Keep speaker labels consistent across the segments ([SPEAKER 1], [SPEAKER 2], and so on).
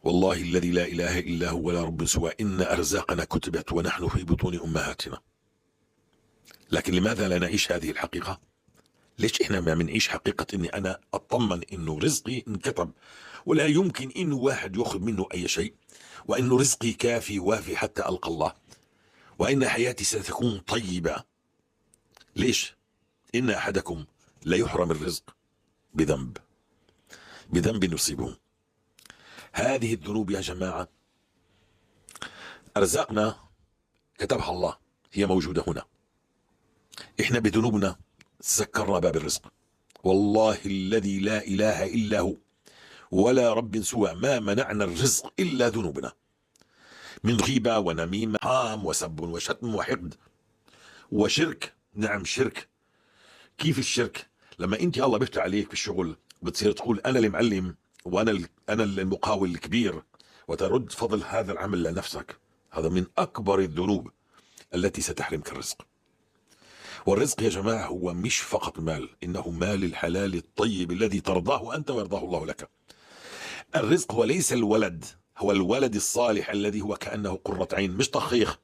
[SPEAKER 1] والله الذي لا إله إلا هو ولا رب سواه إن أرزاقنا كتبت ونحن في بطون أمهاتنا. لكن لماذا لا نعيش هذه الحقيقة؟ ليش إحنا ما بنعيش حقيقة إني أنا أطمن إنه رزقي انكتب ولا يمكن إنه واحد يأخذ منه أي شيء، وإنه رزقي كافي وافي حتى ألقى الله، وإن حياتي ستكون طيبة. ليش؟ إن أحدكم لا يحرم الرزق بذنب يصيبه. هذه الذنوب يا جماعة أرزاقنا كتبها الله، هي موجودة هنا. إحنا بذنوبنا سكرنا باب الرزق. والله الذي لا إله إلا هو ولا رب سوى ما منعنا الرزق إلا ذنوبنا، من غيبة ونميمة حام وسب وشتم وحقد وشرك. نعم شرك. كيف الشرك؟ لما انت الله بيفتح عليك في الشغل بتصير تقول انا المعلم انا المقاول الكبير، وترد فضل هذا العمل لنفسك. هذا من اكبر الذنوب التي ستحرمك الرزق. والرزق يا جماعة هو مش فقط مال، انه مال الحلال الطيب الذي ترضاه انت ويرضاه الله لك. الرزق هو ليس الولد، هو الولد الصالح الذي هو كأنه قرة عين مش طخيخ.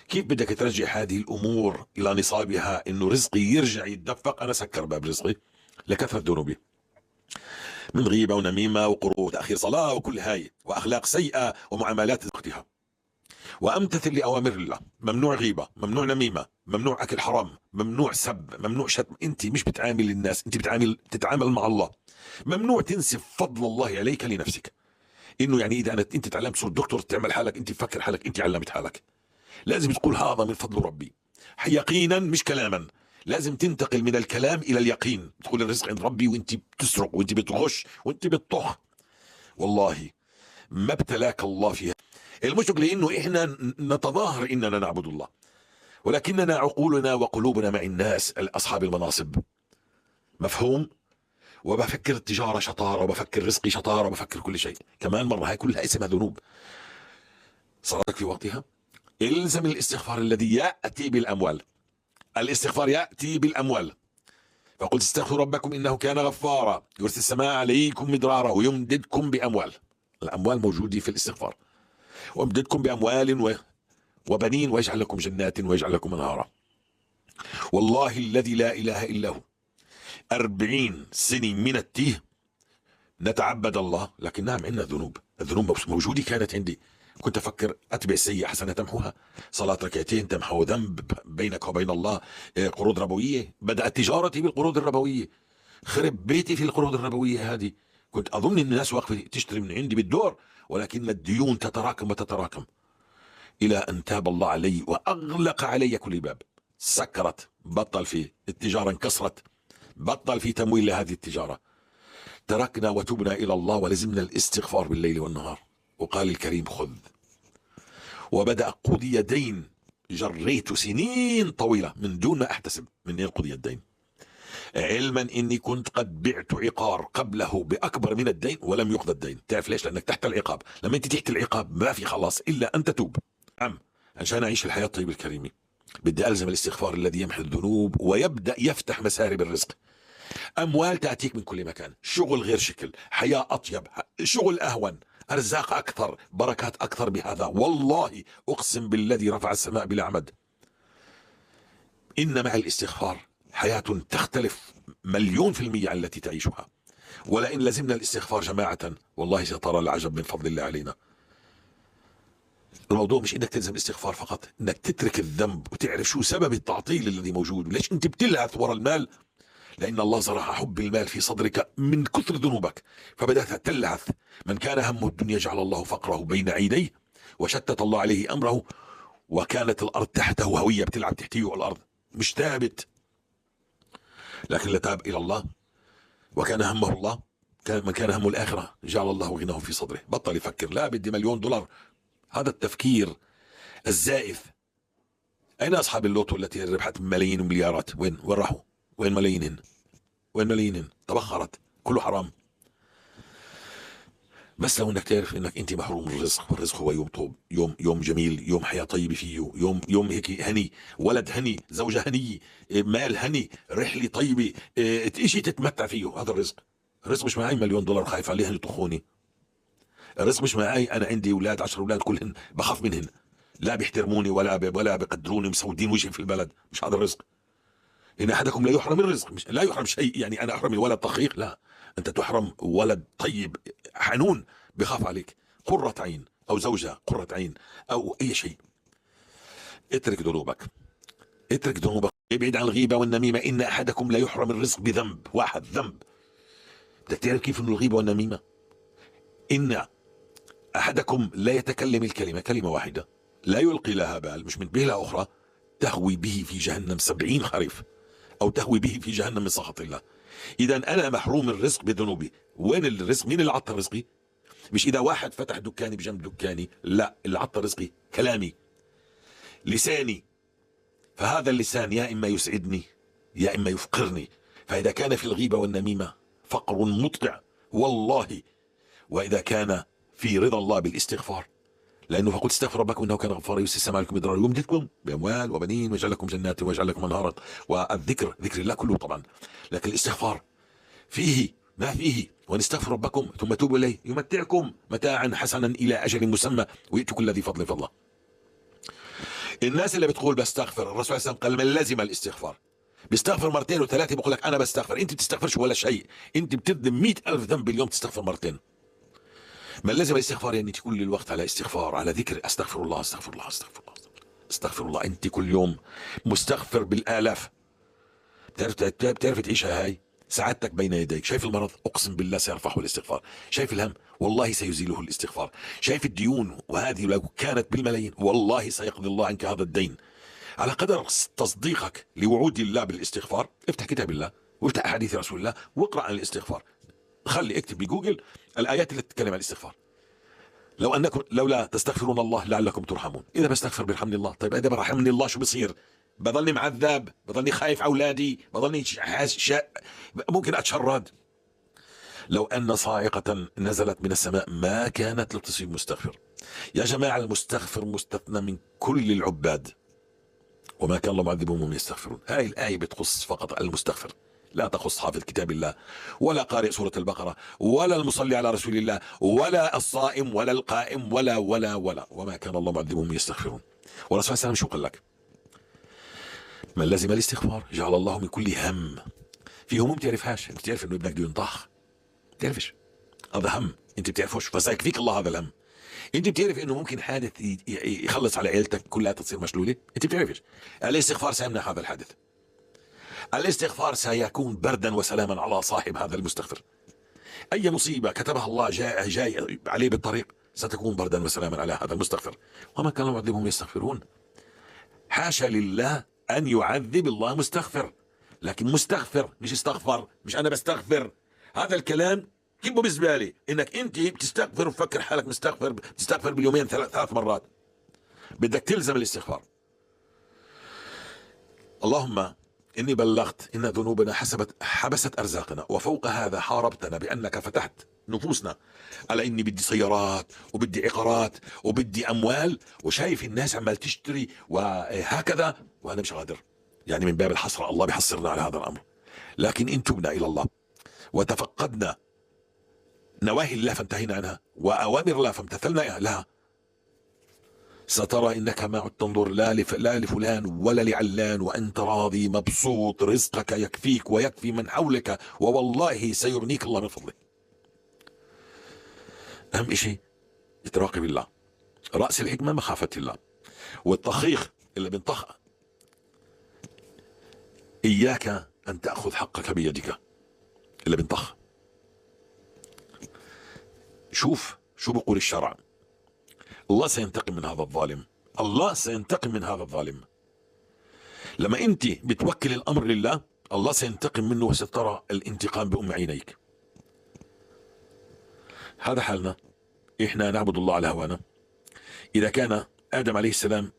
[SPEAKER 1] كيف بدك ترجع هذه الامور الى نصابها، انه رزقي يرجع يتدفق؟ انا سكر باب رزقي لكثرة ذنوبي من غيبة ونميمة وقروض وتأخير صلاة وكل هاي وأخلاق سيئة ومعاملات وقتها، وأمتثل لأوامر الله. ممنوع غيبة، ممنوع نميمة، ممنوع أكل حرام، ممنوع سب، ممنوع شتم. أنت مش بتعامل الناس، أنت تتعامل مع الله. ممنوع تنسب فضل الله عليك لنفسك، إنه يعني إذا أنت تعلمت صرت دكتور تعمل حالك أنت، تفكر حالك أنت علمت حالك. لازم تقول هذا من فضل ربي يقينا مش كلاما. لازم تنتقل من الكلام الى اليقين، تقول الرزق عند ربي وانت بتسرق وانت بتغش وانت بتطخ. والله ما ابتلاك الله فيها. المشكلة انه احنا نتظاهر اننا نعبد الله، ولكننا عقولنا وقلوبنا مع الناس اصحاب المناصب. مفهوم؟ وبفكر التجارة شطارة، وبفكر رزقي شطارة، وبفكر كل شيء. كمان مرة هاي كلها اسمها ذنوب صارت في وقتها. الزم الاستغفار الذي يأتي بالأموال. الاستغفار يأتي بالأموال. فقلت استغفروا ربكم إنه كان غفارا يرسل السماء عليكم مدرارا ويمددكم بأموال. الأموال موجودة في الاستغفار. ويمددكم بأموال وبنين ويجعل لكم جنات ويجعل لكم أنهارا. والله الذي لا إله إلا هو 40 سنة من التيه نتعبد الله، لكن نعم عندنا ذنوب. الذنوب موجودة كانت عندي. كنت أفكر أتبع السيئة حسنة تمحوها، صلاة ركعتين تمحو ذنب بينك وبين الله، قروض ربوية. بدأت تجارتي بالقروض الربوية، خرب بيتي في القروض الربوية هذه. كنت أظن إن الناس واقفة تشتري من عندي بالدور، ولكن الديون تتراكم وتتراكم إلى أن تاب الله علي وأغلق علي كل باب. سكرت، بطل في التجارة، انكسرت، بطل في تمويل لهذه التجارة. تركنا وتبنا إلى الله ولزمنا الاستغفار بالليل والنهار. وقال الكريم خذ. وبدأ قضي الدين، جريت سنين طويلة من دون ما أحتسب من قضي الدين، علما إني كنت قد بعت عقار قبله بأكبر من الدين ولم يقضى الدين. تعرف ليش؟ لأنك تحت العقاب. لما أنت تحت العقاب ما في خلاص إلا أن تتوب. نعم، عشان أعيش الحياة الطيبة الكريمة بدي ألزم الاستغفار الذي يمحو الذنوب ويبدأ يفتح مسارب الرزق. أموال تأتيك من كل مكان، شغل غير شكل، حياة أطيب، شغل أهون، أرزاق أكثر، بركات أكثر. بهذا والله أقسم بالذي رفع السماء بلا عمد إن مع الاستغفار حياة تختلف 1,000,000% عن التي تعيشها. ولئن لزمنا الاستغفار جماعة والله سترى العجب من فضل الله علينا. الموضوع مش انك تلزم الاستغفار فقط، انك تترك الذنب وتعرف شو سبب التعطيل الذي موجود وليش انت بتلهث وراء المال. لأن الله زرع حب المال في صدرك من كثر ذنوبك، فبدأت تلهث. من كان همه الدنيا جعل الله فقره بين عينيه وشتت الله عليه أمره، وكانت الأرض تحته هوية بتلعب تحتيه على الأرض مش ثابت. لكن لتاب إلى الله وكان همه الله، من كان همه الآخرة جعل الله غناه في صدره. بطل يفكر لا بدي $1,000,000. هذا التفكير الزائف. أين أصحاب اللوتو التي ربحت ملايين ومليارات؟ وين راحوا؟ وين ملايينهن؟ وين ملايينهن؟ تبخرت، كله حرام. بس لو انك تعرف انك انت محروم من الرزق، والرزق هو يوم طوب، يوم جميل، يوم حياة طيبة فيه، يوم هيك هني، ولد هني، زوجة هني، مال هني، رحلة طيبة، اشي تتمتع فيه. هذا الرزق. الرزق مش معي $1,000,000 خايف عليه يطخوني. الرزق مش معي، انا عندي اولاد 10 اولاد كلهن بخاف منهن، لا بيحترموني ولا بقدروني، مسودين وجهي في البلد. مش هذا الرزق. ان احدكم لا يحرم الرزق، مش لا يحرم شيء يعني انا احرم الولد طخيخ، لا، انت تحرم ولد طيب حنون بخاف عليك، قرة عين، او زوجة قرة عين، او اي شيء. اترك ذنوبك، اترك ذنوبك، ابعد عن الغيبة والنميمة. ان احدكم لا يحرم الرزق بذنب واحد، ذنب. بدك تعرف كيف انه الغيبة والنميمة؟ ان احدكم لا يتكلم الكلمة، كلمة واحدة لا يلقي لها بال، مش منتبه لها اخرى، تهوي به في جهنم 70 خريف، او تهوي به في جهنم من سخط الله. اذا انا محروم الرزق بذنوبي. وين الرزق؟ مين اللي عطى رزقي؟ مش اذا واحد فتح دكاني بجنب دكاني، لا، اللي عطى رزقي كلامي، لساني. فهذا اللسان يا اما يسعدني يا اما يفقرني. فاذا كان في الغيبة والنميمة فقر مطلع والله، واذا كان في رضا الله بالاستغفار، لانه فقلت استغفر ربكم انه كان غفارا يرسل السماء عليكم مدرارا ويمددكم باموال وبنين ويجعل لكم جنات ويجعل لكم انهارا. والذكر ذكر الله كله طبعا، لكن الاستغفار فيه ما فيه. ونستغفر ربكم ثم توبوا اليه يمتعكم متاعا حسنا الى اجل مسمى ويؤتي كل ذي فضل فضله. الناس اللي بتقول بستغفر، الرسول صلى الله عليه وسلم قال من لزم الاستغفار بيستغفر مرتين وثلاثه، بقول لك انا بستغفر. انت بتستغفرش ولا شيء، انت بتذنب 100,000 ذنب باليوم، تستغفر مرتين. من لزم الاستغفار يعني كل الوقت على استغفار، على ذكر، استغفر الله استغفر الله استغفر الله استغفر الله. انت كل يوم مستغفر بالالاف. بتعرف تعيشها هاي؟ سعادتك بين يديك. شايف المرض؟ اقسم بالله سيرفعه الاستغفار. شايف الهم؟ والله سيزيله الاستغفار. شايف الديون؟ وهذه لو كانت بالملايين والله سيقضي الله عنك هذا الدين. على قدر تصديقك لوعود الله بالاستغفار، افتح كتاب الله وافتح احاديث رسول الله واقرا عن الاستغفار. خلي اكتب بجوجل الايات اللي تتكلم عن الاستغفار. لو انكم لولا تستغفرون الله لعلكم ترحمون. اذا بستغفر بيرحمني الله. طيب اذا برحمني الله شو بصير؟ بضلني معذب، بضلني خايف على اولادي، بضلني ممكن اتشرد. لو ان صاعقة نزلت من السماء ما كانت لتصيب مستغفر. يا جماعة المستغفر مستثنى من كل العباد، وما كان الله معذبهم وهم يستغفرون. هاي الآية بتخص فقط المستغفر، لا تخص حافظ كتاب الله ولا قارئ سورة البقرة ولا المصلي على رسول الله ولا الصائم ولا القائم ولا وما كان الله معذبهم يستغفرون. والرسول صلى الله عليه وسلم شو قال لك؟ من لزم الاستغفار جعل الله من كل هم. في هموم بتعرفهاش. انت بتعرف انه ابنك بده ينطخ؟ بتعرفش؟ هذا هم انت بتعرفوش، فسيكفيك الله هذا الهم. انت بتعرف انه ممكن حادث يخلص على عيلتك كلها تصير مشلولة؟ انت بتعرفش؟ الاستغفار سيمنع هذا الحادث. الاستغفار سيكون بردا وسلاما على صاحب هذا المستغفر. اي مصيبة كتبها الله جاي عليه بالطريق ستكون بردا وسلاما على هذا المستغفر. وما كان الله معذبهم يستغفرون. حاشا لله ان يعذب الله مستغفر، لكن مستغفر مش استغفر. مش انا بستغفر، هذا الكلام كبه بزبالة. انك انت بتستغفر وفكر حالك مستغفر، بتستغفر باليومين 3 مرات. بدك تلزم الاستغفار. اللهم إني بلغت إن ذنوبنا حبست أرزاقنا، وفوق هذا حاربتنا بأنك فتحت نفوسنا على إني بدي سيارات وبدي عقارات وبدي أموال، وشايف الناس عمال تشتري وهكذا وأنا مش قادر. يعني من باب الحسرة الله بيحصرنا على هذا الأمر. لكن إن تبنا إلى الله وتفقدنا نواهي الله فانتهينا عنها وأوامر الله فامتثلنا لها، سترى إنك ما عدت تنظر لا لفلان ولا لعلان، وأنت راضي مبسوط، رزقك يكفيك ويكفي من حولك، ووالله سيغنيك الله من فضله. أهم شيء تراقب الله. رأس الحكمة مخافة الله. والطخيخ اللي بنطخ، إياك أن تأخذ حقك بيدك. اللي بنطخ، شوف شو بقول الشرع. الله سينتقم من هذا الظالم. الله سينتقم من هذا الظالم. لما انت بتوكل الامر لله الله سينتقم منه وسترى الانتقام بأم عينيك. هذا حالنا. احنا نعبد الله على هوانا. اذا كان ادم عليه السلام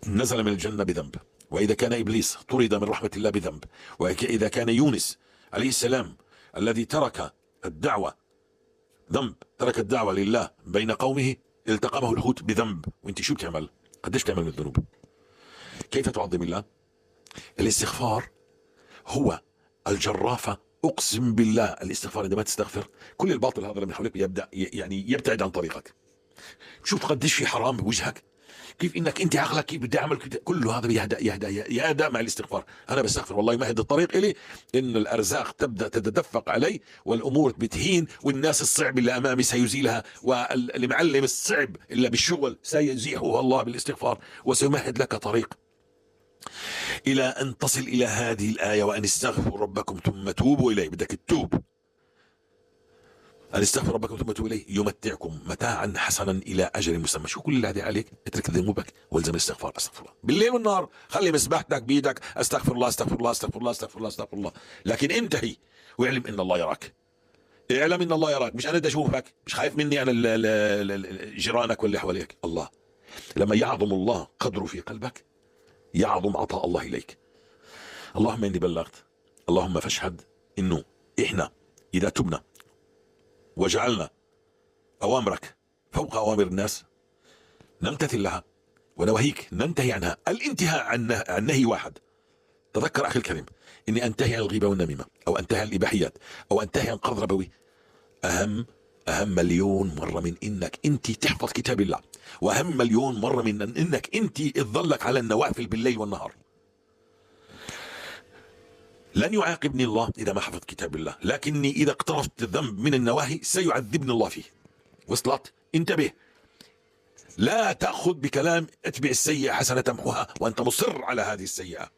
[SPEAKER 1] نزل من الجنة بذنب، واذا كان ابليس طرد من رحمة الله بذنب، واذا كان يونس عليه السلام الذي ترك الدعوة ذنب، ترك الدعوة لله بين قومه التقمه الحوت بذنب، وانت شو بتعمل؟ قديش بتعمل من الذنوب؟ كيف تعظم الله؟ الاستغفار هو الجرافة اقسم بالله الاستغفار عندما تستغفر كل الباطل هذا من حولك يبدا يعني يبتعد عن طريقك. شوف قديش في حرام بوجهك، كيف انك انت عقلك كيف بدي اعمل كله هذا يهدأ مع الاستغفار. انا بستغفر والله ما هدى الطريق الي، ان الارزاق تبدا تتدفق علي والامور بتهين، والناس الصعب اللي امامي سيزيلها، والمعلم الصعب اللي بالشغل سيزيحه الله بالاستغفار، وسيمهد لك طريق الى ان تصل الى هذه الايه: وان استغفروا ربكم ثم توبوا اليه. بدك تتوب، أن استغفر ربكم ثم توبوا إليه يمتعكم متاعا حسنا إلى أجل مسمى. شو كل اللي عليه عليك؟ اترك ذنوبك والزم الاستغفار. استغفر الله بالليل والنهار، خلي مسبحتك بيدك، استغفر الله استغفر الله استغفر الله استغفر الله استغفر الله. لكن انتهي واعلم ان الله يراك. اعلم ان الله يراك، مش انا بدي اشوفك، مش خايف مني انا جيرانك واللي حواليك. الله لما يعظم الله قدره في قلبك يعظم عطاء الله اليك. اللهم اني بلغت، اللهم فاشهد انه احنا اذا تبنا وجعلنا أوامرك فوق أوامر الناس نمتثل لها، ونواهيك ننتهي عنها. الانتهاء عن نهي واحد. تذكر أخي الكريم، إني أنتهي عن الغيبة والنميمة، أو أنتهي عن الإباحيات، أو أنتهي عن قرض ربوي، أهم مليون مرة من إنك أنت تحفظ كتاب الله، وأهم مليون مرة من إنك أنت تظلك على النوافل بالليل والنهار. لن يعاقبني الله إذا ما حفظت كتاب الله، لكني إذا اقترفت الذنب من النواهي سيعذبني الله فيه. وصلت؟ انتبه، لا تأخذ بكلام اتبع السيئة حسنة تمحوها وأنت مصر على هذه السيئة.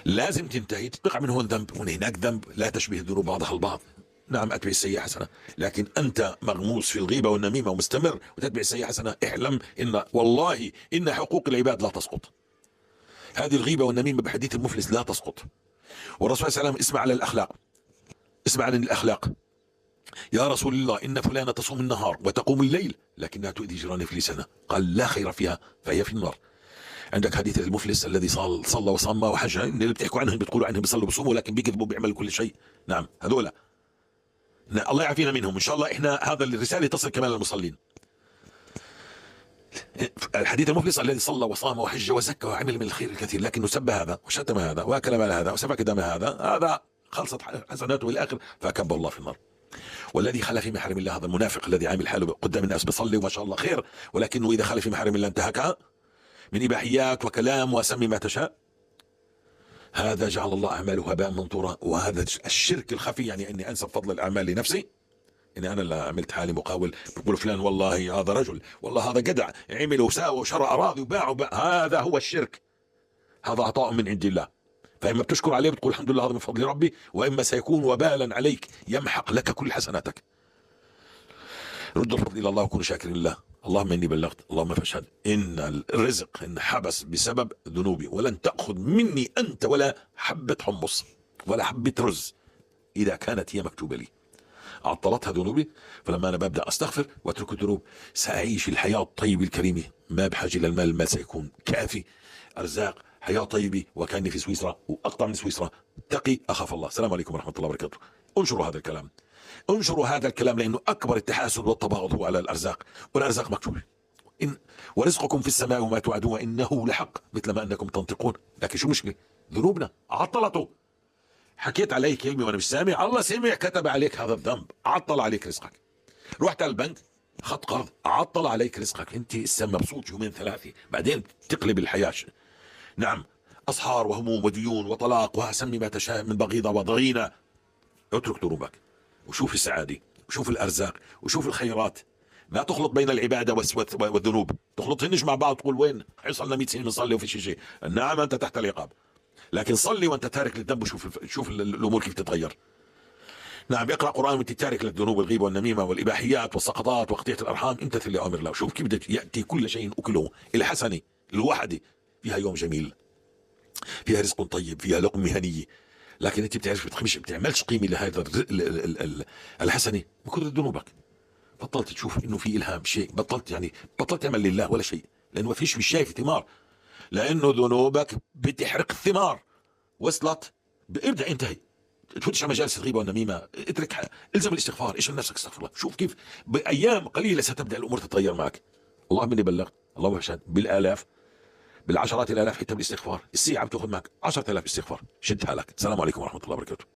[SPEAKER 1] لازم تنتهي، تقع من هون ذنب ومن هناك ذنب، لا تشبه الذنوب بعضها البعض. نعم اتبع السيئة حسنة، لكن أنت مغموس في الغيبة والنميمة ومستمر وتتبع السيئة حسنة، اعلم إن والله إن حقوق العباد لا تسقط. هذه الغيبة والنميمة بحديث المفلس لا تسقط. والرسول صلى الله عليه وسلم اسمع على الأخلاق، اسمع عن الأخلاق. يا رسول الله إن فلانة تصوم النهار وتقوم الليل لكنها تؤذي جيرانها في لسانها، قال لا خير فيها فهي في النار. عندك حديث المفلس الذي صلى وصام وحج، اللي بتحكوا عنهم بتقولوا عنهم بيصلوا بيصوموا لكن بيكذبوا بيعملوا كل شيء. نعم هذولا الله يعافينا منهم ان شاء الله. احنا هذا الرسالة تصل كمان للمصلين. الحديث المفلس الذي صلى وصام وحج وزكى وعمل من الخير الكثير لكنه سب هذا وشتم هذا واكل مال هذا وسفك دم هذا خلصت حسناته بالاخر فاكبه الله في النار. والذي خلى في محارم الله هذا المنافق الذي عامل حاله قدام الناس بيصلي وما شاء الله خير، ولكنه اذا خلى في محارم الله انتهكها من اباحيات وكلام وسمي ما تشاء، هذا جعل الله اعماله هباء منثورا. وهذا الشرك الخفي، يعني اني انسب فضل الاعمال لنفسي، اني انا اللي عملت حالي مقاول، بقول فلان والله هذا رجل، والله هذا جدع، عمل وساوى وشرى اراضي وباع. هذا هو الشرك، هذا عطاء من عند الله. فإما بتشكر عليه بتقول الحمد لله هذا من فضل ربي، وإما سيكون وبالا عليك يمحق لك كل حسناتك. رد الفضل إلى الله وكونوا شاكرين لله. اللهم إني بلغت، اللهم فاشهد إن الرزق انحبس بسبب ذنوبي، ولن تأخذ مني أنت ولا حبة حمص ولا حبة رز إذا كانت هي مكتوبة لي. عطلتها ذنوبي، فلما أنا ببدأ أستغفر وأترك الذنوب سأعيش الحياة الطيبة الكريمة، ما بحاجة إلى المال، المال سيكون كافي، أرزاق، حياة طيبة، وكاني في سويسرا وأقطع من سويسرا. اتقي أخاف الله. السلام عليكم ورحمة الله وبركاته. انشروا هذا الكلام، انشروا هذا الكلام، لأنه أكبر التحاسد والتباغض هو على الأرزاق، والأرزاق مكتوبة. ورزقكم في السماء وما توعدون وإنه لحق مثل ما أنكم تنطقون. لكن شو مشكلة؟ ذنوبنا عطلته. حكيت عليه كلمة وأنا مش سامع، الله سمع كتب عليك هذا الذنب، عطل عليك رزقك. رحت على البنك خط قرض، عطل عليك رزقك. انت لسه مبسوط يومين ثلاثة، بعدين تقلب الحياة. نعم أسحار وهموم وديون وطلاق وسمي ما تشاء من بغيضة وضغينة. اترك ذنوبك وشوف السعادة وشوف الأرزاق وشوف الخيرات. ما تخلط بين العبادة والذنوب، تخلطهنش مع بعض تقول وين حيصلنا 100 سنة بنصلي وفي شيء. نعم أنت تحت العقاب، لكن صلي وأنت تارك للذنب وشوف الأمور كيف تتغير. نعم اقرأ قرآن وانت تارك للذنوب والغيبة والنميمة والإباحيات والسقطات وقطيعة الأرحام، امتثل لأمر الله وشوف كيف بدك يأتي كل شيء أكله. الحسنة الواحدة فيها يوم جميل، فيها رزق طيب، فيها لقمة هنية. لكن انت بتعرف مش بتعملش قيمة لهذا الحسنة من كثر ذنوبك. بطلت تشوف انه في إلهام شيء، بطلت تعمل لله ولا شيء، لأنه ما فيش، مش شايف ثمار، لأنه ذنوبك بتحرق الثمار. وصلت؟ ابدأ انتهي، تفوتش على مجالس الغيبة والنميمة، اترك، الزم الاستغفار، اشغل نفسك استغفر الله. شوف كيف بأيام قليلة ستبدأ الأمور تتغير معك. اللهم إني بلغت، اللهم اشهد، بالآلاف بالعشرات الآلاف حتى بالاستغفار. الساعة بتاخذ معك 10,000 استغفار. شد حالك. السلام عليكم ورحمة الله وبركاته.